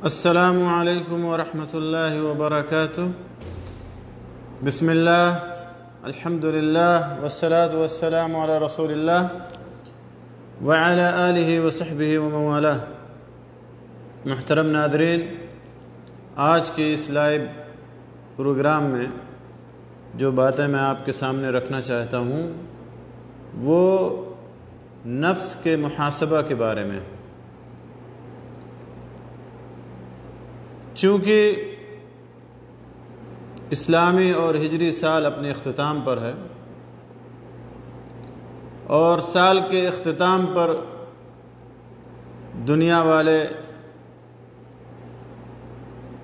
السلام علیکم ورحمۃ اللہ وبرکاتہ۔ بسم اللہ، الحمد للہ، والصلاة والسلام علی رسول اللہ وعلی آلہ وصحبہ ومن والہ۔ محترم ناظرین، آج کے اس لائیو پروگرام میں جو باتیں میں آپ کے سامنے رکھنا چاہتا ہوں وہ نفس کے محاسبہ کے بارے میں۔ چونکہ اسلامی اور ہجری سال اپنے اختتام پر ہے اور سال کے اختتام پر دنیا والے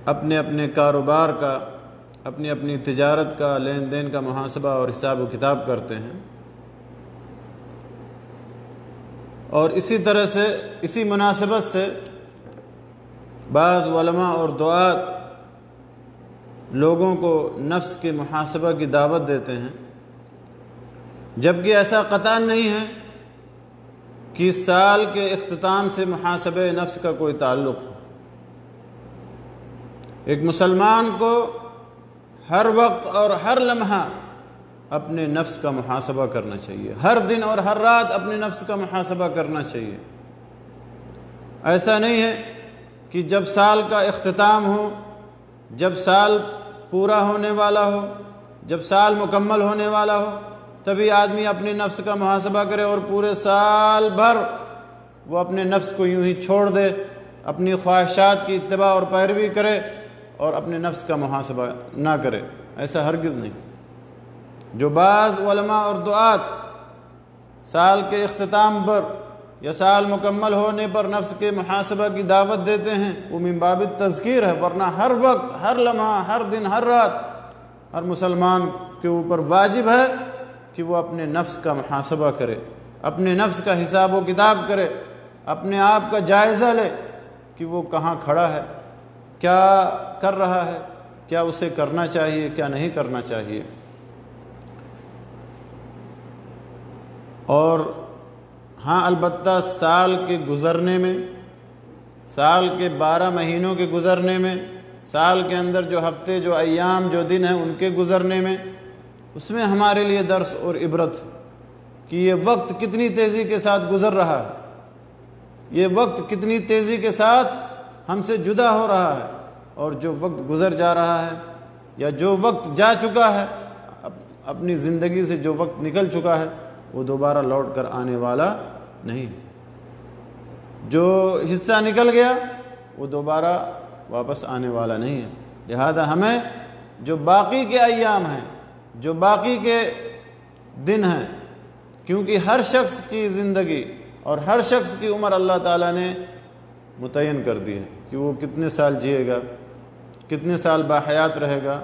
اپنے اپنے کاروبار کا، اپنی اپنی تجارت کا، لین دین کا محاسبہ اور حساب و کتاب کرتے ہیں، اور اسی طرح سے اسی مناسبت سے بعض علماء اور دعات لوگوں کو نفس کے محاسبہ کی دعوت دیتے ہیں، جبکہ ایسا قطعاً نہیں ہے کہ سال کے اختتام سے محاسبہ نفس کا کوئی تعلق ہے۔ ایک مسلمان کو ہر وقت اور ہر لمحہ اپنے نفس کا محاسبہ کرنا چاہیے، ہر دن اور ہر رات اپنے نفس کا محاسبہ کرنا چاہیے۔ ایسا نہیں ہے کہ جب سال کا اختتام ہو، جب سال پورا ہونے والا ہو، جب سال مکمل ہونے والا ہو تبھی آدمی اپنے نفس کا محاسبہ کرے اور پورے سال بھر وہ اپنے نفس کو یوں ہی چھوڑ دے، اپنی خواہشات کی اتباع اور پیروی کرے اور اپنے نفس کا محاسبہ نہ کرے۔ ایسا ہرگز نہیں۔ جو بعض علماء اور دعات سال کے اختتام پر یا سال مکمل ہونے پر نفس کے محاسبہ کی دعوت دیتے ہیں، وہ من باب تذکیر ہے، ورنہ ہر وقت، ہر لمحہ، ہر دن، ہر رات ہر مسلمان کے اوپر واجب ہے کہ وہ اپنے نفس کا محاسبہ کرے، اپنے نفس کا حساب و کتاب کرے، اپنے آپ کا جائزہ لے کہ وہ کہاں کھڑا ہے، کیا کر رہا ہے، کیا اسے کرنا چاہیے، کیا نہیں کرنا چاہیے۔ اور ہاں، البتہ سال کے گزرنے میں، سال کے 12 مہینوں کے گزرنے میں، سال کے اندر جو ہفتے، جو ایام، جو دن ہیں ان کے گزرنے میں، اس میں ہمارے لیے درس اور عبرت کہ یہ وقت کتنی تیزی کے ساتھ گزر رہا ہے، یہ وقت کتنی تیزی کے ساتھ ہم سے جدا ہو رہا ہے، اور جو وقت گزر جا رہا ہے یا جو وقت جا چکا ہے، اپنی زندگی سے جو وقت نکل چکا ہے وہ دوبارہ لوٹ کر آنے والا نہیں۔ جو حصہ نکل گیا وہ دوبارہ واپس آنے والا نہیں ہے۔ لہذا ہمیں جو باقی کے ایام ہیں، جو باقی کے دن ہیں، کیونکہ ہر شخص کی زندگی اور ہر شخص کی عمر اللہ تعالیٰ نے متعین کر دی ہے کہ وہ کتنے سال جیے گا، کتنے سال باحیات رہے گا،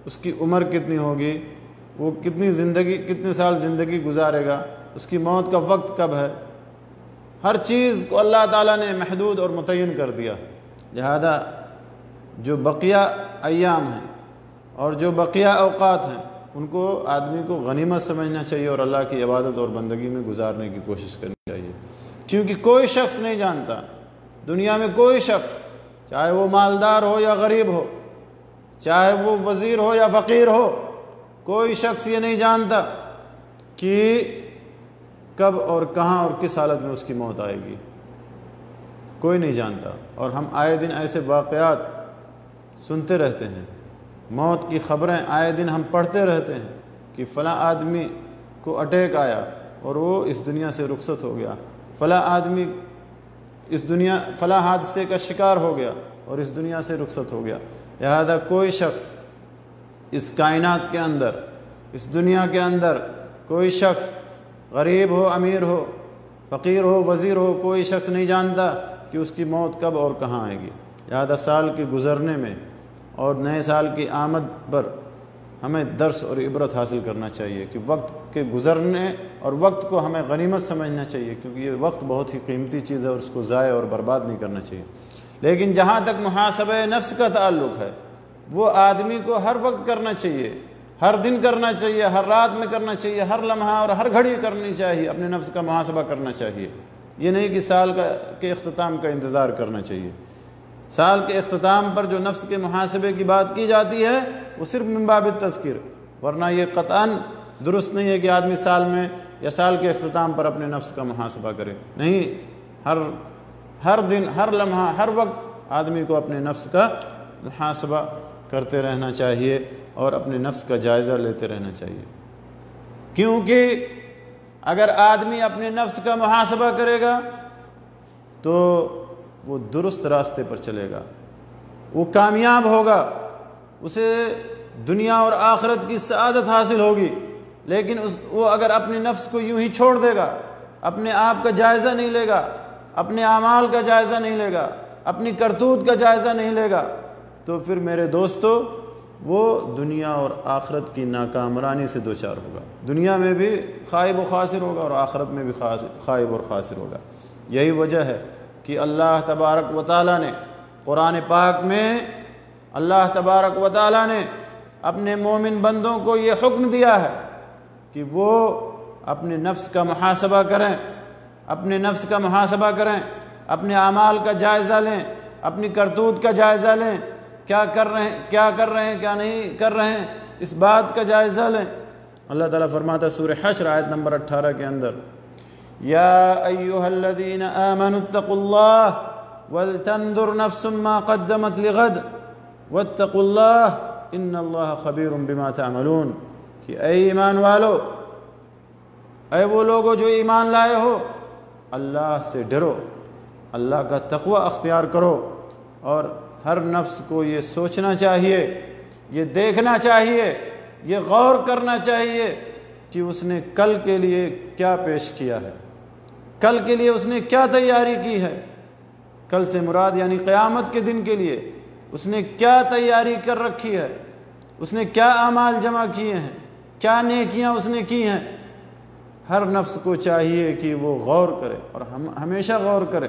اس کی عمر کتنی ہوگی، وہ کتنے سال زندگی گزارے گا، اس کی موت کا وقت کب ہے، ہر چیز کو اللہ تعالیٰ نے محدود اور متعین کر دیا۔ لہذا جو بقیہ ایام ہیں اور جو بقیہ اوقات ہیں ان کو آدمی کو غنیمت سمجھنا چاہیے اور اللہ کی عبادت اور بندگی میں گزارنے کی کوشش کرنی چاہیے، کیونکہ کوئی شخص نہیں جانتا، دنیا میں کوئی شخص، چاہے وہ مالدار ہو یا غریب ہو، چاہے وہ وزیر ہو یا فقیر ہو، کوئی شخص یہ نہیں جانتا کہ کب اور کہاں اور کس حالت میں اس کی موت آئے گی، کوئی نہیں جانتا۔ اور ہم آئے دن ایسے واقعات سنتے رہتے ہیں، موت کی خبریں آئے دن ہم پڑھتے رہتے ہیں کہ فلاں آدمی کو اٹیک آیا اور وہ اس دنیا سے رخصت ہو گیا، فلاں آدمی فلاں حادثے کا شکار ہو گیا اور اس دنیا سے رخصت ہو گیا۔ لہذا کوئی شخص اس کائنات کے اندر، اس دنیا کے اندر، کوئی شخص غریب ہو، امیر ہو، فقیر ہو، وزیر ہو، کوئی شخص نہیں جانتا کہ اس کی موت کب اور کہاں آئے گی۔ لہذا سال کے گزرنے میں اور نئے سال کی آمد پر ہمیں درس اور عبرت حاصل کرنا چاہیے کہ وقت کے گزرنے اور وقت کو ہمیں غنیمت سمجھنا چاہیے، کیونکہ یہ وقت بہت ہی قیمتی چیز ہے اور اس کو ضائع اور برباد نہیں کرنا چاہیے۔ لیکن جہاں تک محاسبہ نفس کا تعلق ہے، وہ آدمی کو ہر وقت کرنا چاہیے، ہر دن کرنا چاہیے، ہر رات میں کرنا چاہیے، ہر لمحہ اور ہر گھڑی کرنی چاہیے، اپنے نفس کا محاسبہ کرنا چاہیے۔ یہ نہیں کہ سال کے اختتام کا انتظار کرنا چاہیے۔ سال کے اختتام پر جو نفس کے محاسبے کی بات کی جاتی ہے وہ صرف من باب التذکیر، ورنہ یہ قطعاً درست نہیں ہے کہ آدمی سال میں یا سال کے اختتام پر اپنے نفس کا محاسبہ کرے۔ نہیں، ہر دن، ہر لمحہ، ہر وقت آدمی کو اپنے نفس کا محاسبہ کرتے رہنا چاہیے اور اپنے نفس کا جائزہ لیتے رہنا چاہیے، کیونکہ اگر آدمی اپنے نفس کا محاسبہ کرے گا تو وہ درست راستے پر چلے گا، وہ کامیاب ہوگا، اسے دنیا اور آخرت کی سعادت حاصل ہوگی۔ لیکن وہ اگر اپنے نفس کو یوں ہی چھوڑ دے گا، اپنے آپ کا جائزہ نہیں لے گا، اپنے اعمال کا جائزہ نہیں لے گا، اپنی کرتوت کا جائزہ نہیں لے گا، تو پھر میرے دوستو وہ دنیا اور آخرت کی ناکامرانی سے دوچار ہوگا، دنیا میں بھی خائب و خاسر ہوگا اور آخرت میں بھی خائب اور خاسر ہوگا۔ یہی وجہ ہے کہ اللہ تبارک و تعالیٰ نے قرآن پاک میں اللہ تبارک و تعالیٰ نے اپنے مومن بندوں کو یہ حکم دیا ہے کہ وہ اپنے نفس کا محاسبہ کریں، اپنے نفس کا محاسبہ کریں، اپنے اعمال کا جائزہ لیں، اپنی کرتوت کا جائزہ لیں، کیا کر رہے ہیں کیا نہیں کر رہے ہیں، اس بات کا جائزہ لیں۔ اللہ تعالیٰ فرماتا ہے سورہ حشر آیت نمبر 18 کے اندر، یا ایھا الذین آمنوا اتقوا اللہ ولتنظر نفس ما قدمت لغد واتقوا اللہ ان اللہ خبیر بما تعملون، کہ اے ایمان والو، اے وہ لوگو جو ایمان لائے ہو، اللہ سے ڈرو، اللہ کا تقوی اختیار کرو، اور ہر نفس کو یہ سوچنا چاہیے، یہ دیکھنا چاہیے، یہ غور کرنا چاہیے کہ اس نے کل کے لیے کیا پیش کیا ہے، کل کے لیے اس نے کیا تیاری کی ہے، کل سے مراد یعنی قیامت کے دن کے لیے اس نے کیا تیاری کر رکھی ہے، اس نے کیا اعمال جمع کیے ہیں، کیا نیکیاں اس نے کی ہیں۔ ہر نفس کو چاہیے کہ وہ غور کرے اور ہمیشہ غور کرے،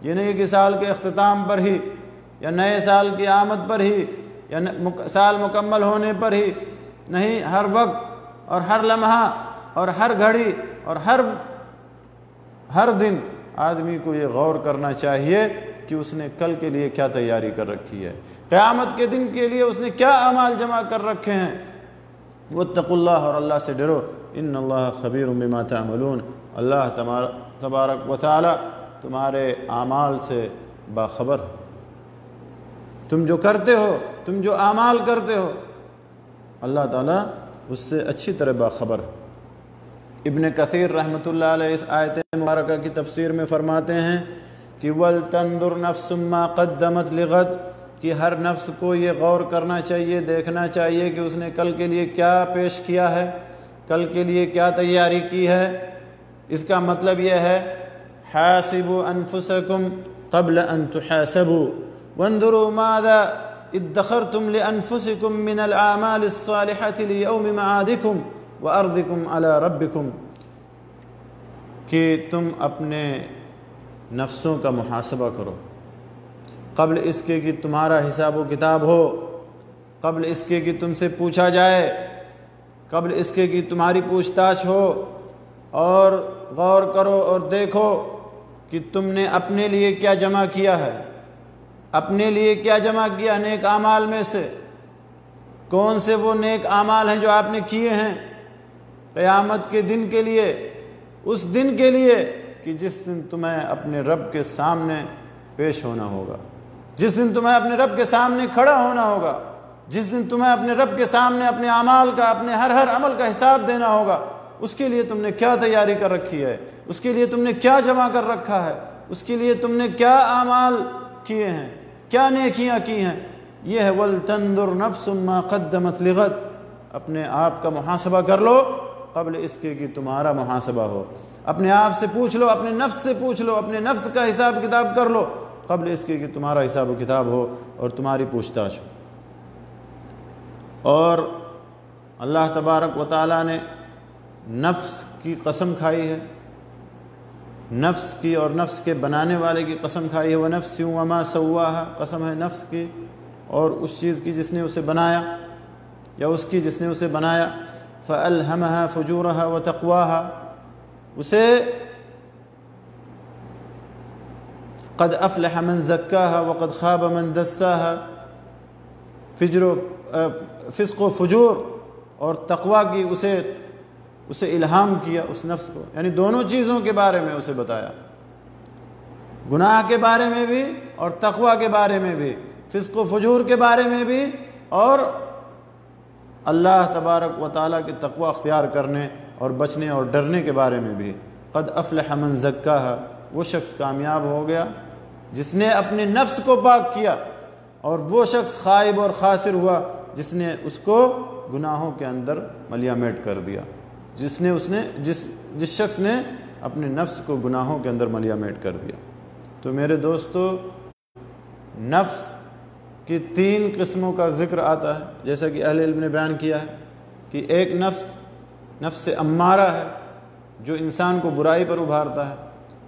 یہ نہیں کہ سال کے اختتام پر ہی یا نئے سال کی آمد پر ہی یا سال مکمل ہونے پر ہی، نہیں، ہر وقت اور ہر لمحہ اور ہر گھڑی اور ہر دن آدمی کو یہ غور کرنا چاہیے کہ اس نے کل کے لیے کیا تیاری کر رکھی ہے، قیامت کے دن کے لیے اس نے کیا اعمال جمع کر رکھے ہیں۔ واتقوا اللہ، اور اللہ سے ڈرو، ان اللہ خبیر بما تعملون، اللہ تبارک و تعالی تمہارے اعمال سے باخبر ہے، تم جو کرتے ہو، تم جو اعمال کرتے ہو، اللہ تعالیٰ اس سے اچھی طرح باخبر ہے۔ ابن کثیر رحمۃ اللہ علیہ اس آیت مبارکہ کی تفسیر میں فرماتے ہیں کہ وَلْتَنْظُرْ نَفْسٌ مَا قَدَّمَتْ لِغَدٍ، کہ ہر نفس کو یہ غور کرنا چاہیے، دیکھنا چاہیے کہ اس نے کل کے لیے کیا پیش کیا ہے، کل کے لیے کیا تیاری کی ہے۔ اس کا مطلب یہ ہے حاسبوا انفسکم قبل ان تحاسبوا وانظروا ماذا ادخرتم لانفسکم من الاعمال الصالحة لیوم معادکم وارضکم علی ربکم، کہ تم اپنے نفسوں کا محاسبہ کرو قبل اس کے کہ تمہارا حساب و کتاب ہو، قبل اس کے کہ تم سے پوچھا جائے، قبل اس کے کہ تمہاری پوچھ تاچھ ہو، اور غور کرو اور دیکھو کہ تم نے اپنے لیے کیا جمع کیا ہے، اپنے لیے کیا جمع کیا نیک اعمال میں سے، کون سے وہ نیک اعمال ہیں جو آپ نے کیے ہیں قیامت کے دن کے لیے، اس دن کے لیے کہ جس دن تمہیں اپنے رب کے سامنے پیش ہونا ہوگا، جس دن تمہیں اپنے رب کے سامنے کھڑا ہونا ہوگا، جس دن تمہیں اپنے رب کے سامنے اپنے اعمال کا، اپنے ہر عمل کا حساب دینا ہوگا، اس کے لیے تم نے کیا تیاری کر رکھی ہے، اس کے لیے تم نے کیا جمع کر رکھا ہے، اس کے لیے تم نے کیا اعمال کیے ہیں، کیا نیکیاں کی ہیں۔ یہ ہے وَلْتَنْظُرْ نَفْسٌ مَا قَدَّمَتْ لِغَدٍ، اپنے آپ کا محاسبہ کر لو قبل اس کے کہ تمہارا محاسبہ ہو، اپنے آپ سے پوچھ لو، اپنے نفس سے پوچھ لو، اپنے نفس کا حساب کتاب کر لو قبل اس کے کہ تمہارا حساب و کتاب ہو اور تمہاری پوچھ تاچھ ہو۔ اور اللہ تبارک و تعالیٰ نے نفس کی قسم کھائی ہے، نفس کی اور نفس کے بنانے والے کی قسم کھائی ہے، وَنَفْسٍ وَمَا سَوَّاهَا، قسم ہے نفس کی اور اس چیز کی جس نے اسے بنایا، یا اس کی جس نے اسے بنایا، فَأَلْهَمَهَا فُجُورَهَا وَتَقْوَاهَا، اسے قد افلح من زکاہا وقد خاب من دساہا، فسق و فجور اور تقوی کی اسے الہام کیا اس نفس کو، یعنی دونوں چیزوں کے بارے میں اسے بتایا، گناہ کے بارے میں بھی اور تقوی کے بارے میں بھی، فسق و فجور کے بارے میں بھی اور اللہ تبارک و تعالیٰ کے تقوی اختیار کرنے اور بچنے اور ڈرنے کے بارے میں بھی۔ قد افلح من زکاہا، وہ شخص کامیاب ہو گیا جس نے اپنے نفس کو پاک کیا، اور وہ شخص خائب اور خاسر ہوا جس نے اس کو گناہوں کے اندر ملیا میٹ کر دیا، جس شخص نے اپنے نفس کو گناہوں کے اندر ملیا میٹ کر دیا۔ تو میرے دوستو، نفس کی 3 قسموں کا ذکر آتا ہے، جیسا کہ اہل علم نے بیان کیا ہے کہ ایک نفس امارہ ہے جو انسان کو برائی پر ابھارتا ہے،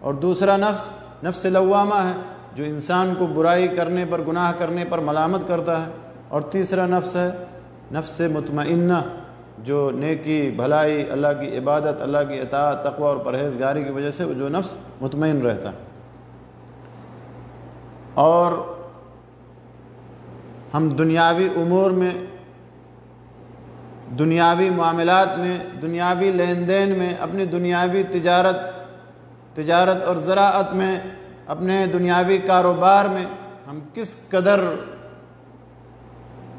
اور دوسرا نفس لوامہ ہے جو انسان کو برائی کرنے پر، گناہ کرنے پر ملامت کرتا ہے، اور تیسرا نفس ہے نفس مطمئنہ جو نیکی، بھلائی، اللہ کی عبادت، اللہ کی اطاعت، تقوی اور پرہیزگاری کی وجہ سے جو نفس مطمئن رہتا ہے۔ اور ہم دنیاوی امور میں، دنیاوی معاملات میں، دنیاوی لین دین میں، اپنی دنیاوی تجارت اور زراعت میں، اپنے دنیاوی کاروبار میں ہم کس قدر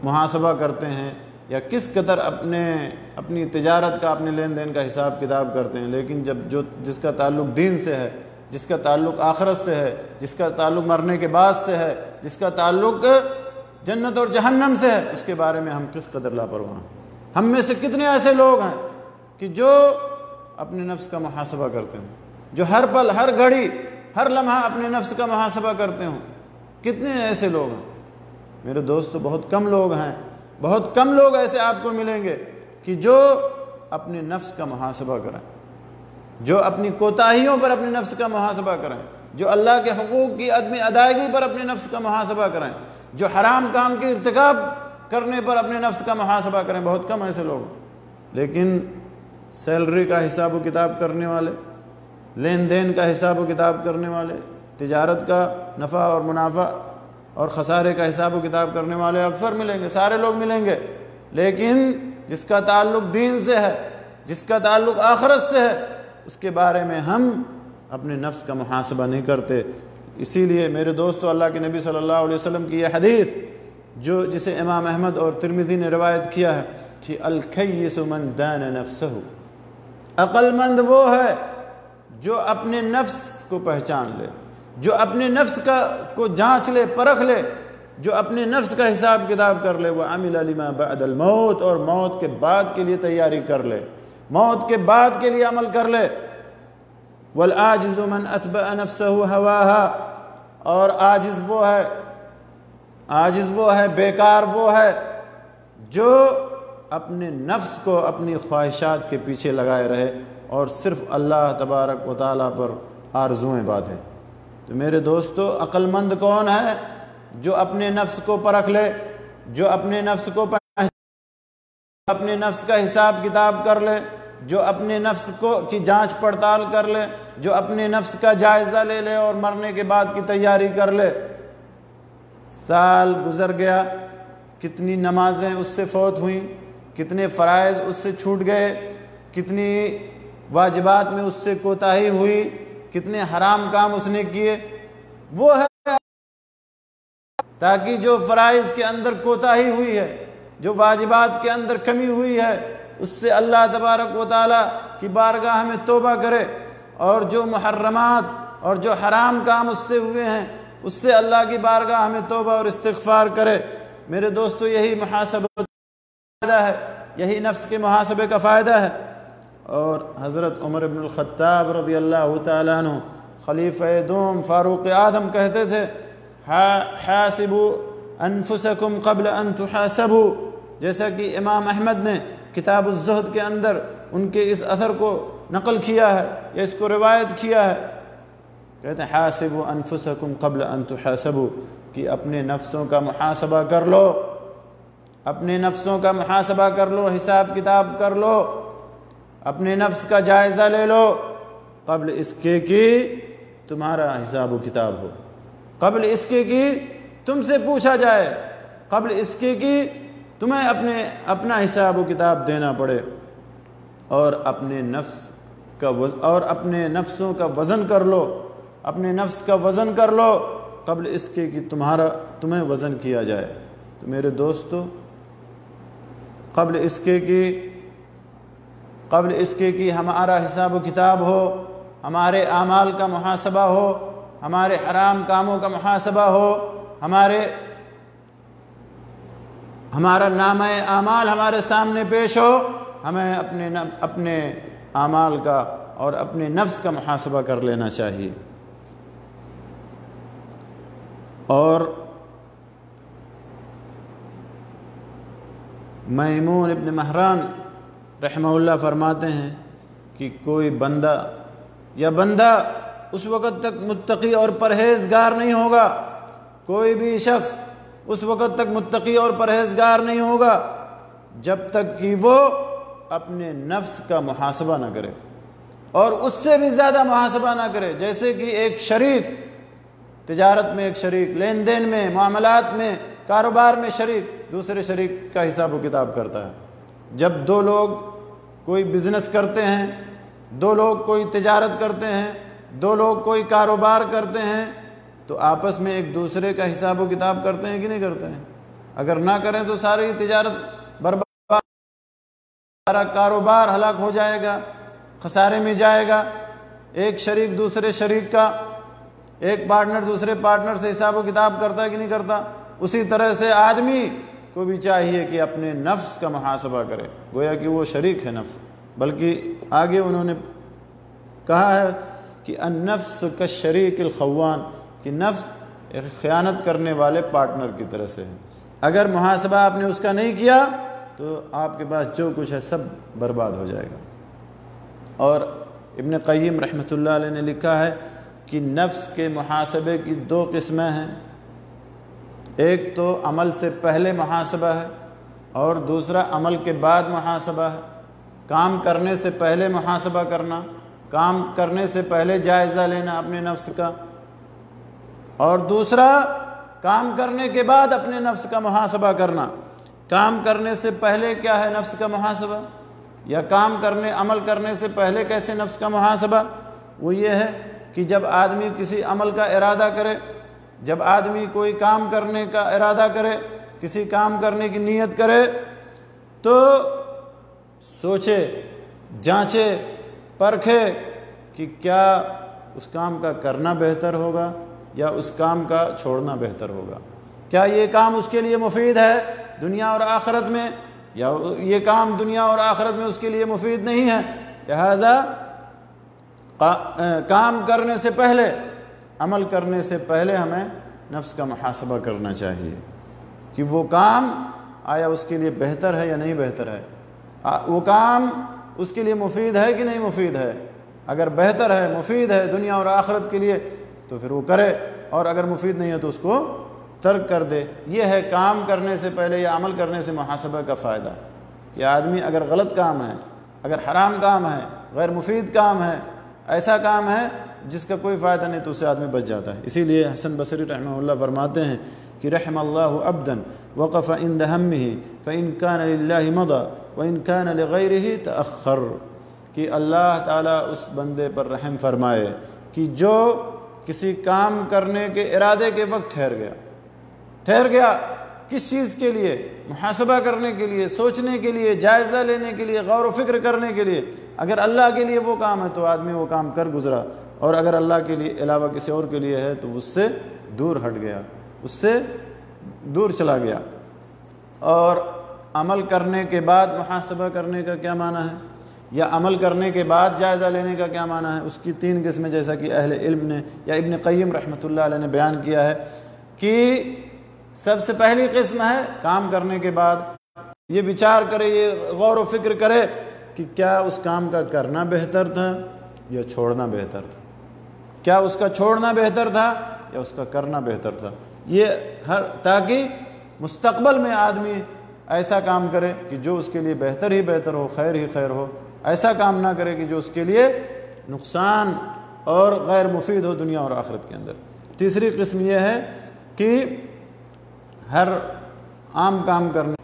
محاسبہ کرتے ہیں یا کس قدر اپنی تجارت کا، اپنے لین دین کا حساب کتاب کرتے ہیں، لیکن جس کا تعلق دین سے ہے، جس کا تعلق آخرت سے ہے، جس کا تعلق مرنے کے بعد سے ہے، جس کا تعلق جنت اور جہنم سے ہے، اس کے بارے میں ہم کس قدر لاپرواہ ہیں۔ ہم میں سے کتنے ایسے لوگ ہیں کہ جو اپنے نفس کا محاسبہ کرتے ہیں، جو ہر پل، ہر گھڑی، ہر لمحہ اپنے نفس کا محاسبہ کرتے ہوں؟ کتنے ایسے لوگ ہیں؟ میرے دوستو، بہت کم لوگ ہیں، بہت کم لوگ ایسے آپ کو ملیں گے کہ جو اپنے نفس کا محاسبہ کریں، جو اپنی کوتاہیوں پر اپنے نفس کا محاسبہ کریں، جو اللہ کے حقوق کی عدم ادائیگی پر اپنے نفس کا محاسبہ کریں، جو حرام کام کے ارتکاب کرنے پر اپنے نفس کا محاسبہ کریں۔ بہت کم ایسے لوگ، لیکن سیلری کا حساب و کتاب کرنے والے، لین دین کا حساب و کتاب کرنے والے، تجارت کا نفع اور منافع اور خسارے کا حساب و کتاب کرنے والے اکثر ملیں گے، سارے لوگ ملیں گے، لیکن جس کا تعلق دین سے ہے، جس کا تعلق آخرت سے ہے، اس کے بارے میں ہم اپنے نفس کا محاسبہ نہیں کرتے۔ اسی لیے میرے دوستو، اللہ کے نبی صلی اللہ علیہ وسلم کی یہ حدیث جسے امام احمد اور ترمذی نے روایت کیا ہے کہ الکیس من دان نفسہ، عقل مند وہ ہے جو اپنے نفس کو پہچان لے، جو اپنے نفس کو جانچ لے، پرکھ لے، جو اپنے نفس کا حساب کتاب کر لے، وعمل لما بعد الموت، اور موت کے بعد کے لیے تیاری کر لے، موت کے بعد کے لیے عمل کر لے۔ والعاجز من اتبع نفسہ ہواہا، اور عاجز وہ ہے، بیکار وہ ہے جو اپنے نفس کو اپنی خواہشات کے پیچھے لگائے رہے اور صرف اللہ تبارک و تعالیٰ پر آرزوئیں باندھے۔ تو میرے دوستو، عقل مند کون ہے؟ جو اپنے نفس کو پرکھ لے، جو اپنے نفس کو اپنے نفس کا حساب کتاب کر لے، جو اپنے نفس کی جانچ پڑتال کر لے، جو اپنے نفس کا جائزہ لے لے اور مرنے کے بعد کی تیاری کر لے۔ سال گزر گیا، کتنی نمازیں اس سے فوت ہوئیں، کتنے فرائض اس سے چھوٹ گئے، کتنی واجبات میں اس سے کوتاہی ہوئی، کتنے حرام کام اس نے کیے۔ وہ ہے تاکہ جو فرائض کے اندر کوتاہی ہوئی ہے، جو واجبات کے اندر کمی ہوئی ہے، اس سے اللہ تبارک و تعالیٰ کی بارگاہ میں توبہ کرے، اور جو محرمات اور جو حرام کام اس سے ہوئے ہیں، اس سے اللہ کی بارگاہ میں توبہ اور استغفار کرے۔ میرے دوستو، یہی محاسبہ کا فائدہ ہے، یہی نفس کے محاسبے کا فائدہ ہے۔ اور حضرت عمر بن الخطاب رضی اللہ تعالیٰ عنہ، خلیفہ دوم، فاروق اعظم، کہتے تھے حاسبوا انفسکم قبل ان تحاسبوا، جیسا کہ امام احمد نے کتاب الزہد کے اندر ان کے اس اثر کو نقل کیا ہے یا اس کو روایت کیا ہے۔ کہتے ہیں حاسبوا انفسکم قبل ان تحاسبوا، کہ اپنے نفسوں کا محاسبہ کر لو، اپنے نفسوں کا محاسبہ کر لو، حساب کتاب کر لو، اپنے نفس کا جائزہ لے لو قبل اس کے کہ تمہارا حساب و کتاب ہو۔ قبل اس کے کہ تم سے پوچھا جائے، قبل اس کے کہ تمہیں اپنا حساب و کتاب دینا پڑے، اور اپنے نفسوں کا وزن کر لو، اپنے نفس کا وزن کر لو قبل اس کے کہ تمہیں وزن کیا جائے۔ تو میرے دوستو، قبل اس کے کہ ہمارا حساب و کتاب ہو، ہمارے اعمال کا محاسبہ ہو، ہمارے حرام کاموں کا محاسبہ ہو، ہمارا نامہ اعمال ہمارے سامنے پیش ہو، ہمیں اپنے اعمال کا اور اپنے نفس کا محاسبہ کر لینا چاہیے۔ اور میمون ابن مہران رحمہ اللہ فرماتے ہیں کہ کوئی بندہ اس وقت تک متقی اور پرہیزگار نہیں ہوگا، کوئی بھی شخص اس وقت تک متقی اور پرہیزگار نہیں ہوگا جب تک کہ وہ اپنے نفس کا محاسبہ نہ کرے، اور اس سے بھی زیادہ محاسبہ نہ کرے۔ جیسے کہ ایک شریک، تجارت میں ایک شریک، لین دین میں، معاملات میں، کاروبار میں شریک دوسرے شریک کا حساب و کتاب کرتا ہے۔ جب دو لوگ کوئی بزنس کرتے ہیں، دو لوگ کوئی تجارت کرتے ہیں، دو لوگ کوئی کاروبار کرتے ہیں، تو آپس میں ایک دوسرے کا حساب و کتاب کرتے ہیں کہ نہیں کرتے ہیں؟ اگر نہ کریں تو ساری تجارت برباد، سارا کاروبار ہلاک ہو جائے گا، خسارے میں جائے گا۔ ایک شریک دوسرے شریک کا، ایک پارٹنر دوسرے پارٹنر سے حساب و کتاب کرتا ہے کہ نہیں کرتا؟ اسی طرح سے آدمی کو بھی چاہیے کہ اپنے نفس کا محاسبہ کرے، گویا کہ وہ شریک ہے نفس۔ بلکہ آگے انہوں نے کہا ہے کہ النفس کالشریک الخوان، کہ نفس ایک خیانت کرنے والے پارٹنر کی طرح سے ہے۔ اگر محاسبہ آپ نے اس کا نہیں کیا تو آپ کے پاس جو کچھ ہے سب برباد ہو جائے گا۔ اور ابن قیم رحمۃ اللہ علیہ نے لکھا ہے کہ نفس کے محاسبے کی دو قسمیں ہیں، ایک تو عمل سے پہلے محاسبہ ہے اور دوسرا عمل کے بعد محاسبہ ہے۔ کام کرنے سے پہلے محاسبہ کرنا، کام کرنے سے پہلے جائزہ لینا اپنے نفس کا، اور دوسرا کام کرنے کے بعد اپنے نفس کا محاسبہ کرنا۔ کام کرنے سے پہلے کیا ہے نفس کا محاسبہ، یا عمل کرنے سے پہلے کیسے نفس کا محاسبہ؟ وہ یہ ہے کہ جب آدمی کسی عمل کا ارادہ کرے، جب آدمی کوئی کام کرنے کا ارادہ کرے، کسی کام کرنے کی نیت کرے، تو سوچے، جانچے، پرکھے کہ کیا اس کام کا کرنا بہتر ہوگا یا اس کام کا چھوڑنا بہتر ہوگا۔ کیا یہ کام اس کے لیے مفید ہے دنیا اور آخرت میں، یا یہ کام دنیا اور آخرت میں اس کے لیے مفید نہیں ہے۔ لہذا کام کرنے سے پہلے، عمل کرنے سے پہلے ہمیں نفس کا محاسبہ کرنا چاہیے کہ وہ کام آیا اس کے لیے بہتر ہے یا نہیں بہتر ہے، وہ کام اس کے لیے مفید ہے کہ نہیں مفید ہے۔ اگر بہتر ہے، مفید ہے دنیا اور آخرت کے لیے تو پھر وہ کرے، اور اگر مفید نہیں ہے تو اس کو ترک کر دے۔ یہ ہے کام کرنے سے پہلے یا عمل کرنے سے محاسبہ کا فائدہ، کہ آدمی اگر غلط کام ہے، اگر حرام کام ہے، غیر مفید کام ہے، ایسا کام ہے جس کا کوئی فائدہ نہیں، تو اس سے آدمی بچ جاتا ہے۔ اسی لیے حسن بصری رحمہ اللہ فرماتے ہیں کہ رحم اللہ عبدا وقف عند همه فإن كان لله مضى وإن كان لغيره تأخر، کہ اللہ تعالیٰ اس بندے پر رحم فرمائے کہ جو کسی کام کرنے کے ارادے کے وقت ٹھہر گیا، کس چیز کے لیے؟ محاسبہ کرنے کے لیے، سوچنے کے لیے، جائزہ لینے کے لیے، غور و فکر کرنے کے لیے۔ اگر اللہ کے لیے وہ کام ہے تو آدمی وہ کام کر گزرا، اور اگر اللہ کے لیے علاوہ کسی اور کے لیے ہے تو اس سے دور ہٹ گیا، اس سے دور چلا گیا۔ اور عمل کرنے کے بعد محاسبہ کرنے کا کیا معنی ہے، یا عمل کرنے کے بعد جائزہ لینے کا کیا معنی ہے؟ اس کی تین قسمیں جیسا کہ اہل علم نے یا ابن قیم رحمۃ اللہ علیہ نے بیان کیا ہے کہ سب سے پہلی قسم ہے کام کرنے کے بعد یہ وچار کرے، یہ غور و فکر کرے کہ کیا اس کام کا کرنا بہتر تھا یا چھوڑنا بہتر تھا، کیا اس کا چھوڑنا بہتر تھا یا اس کا کرنا بہتر تھا۔ یہ تاکہ مستقبل میں آدمی ایسا کام کرے کہ جو اس کے لیے بہتر ہی بہتر ہو، خیر ہی خیر ہو، ایسا کام نہ کرے کہ جو اس کے لیے نقصان اور غیر مفید ہو دنیا اور آخرت کے اندر۔ تیسری قسم یہ ہے کہ ہر عام کام کرنے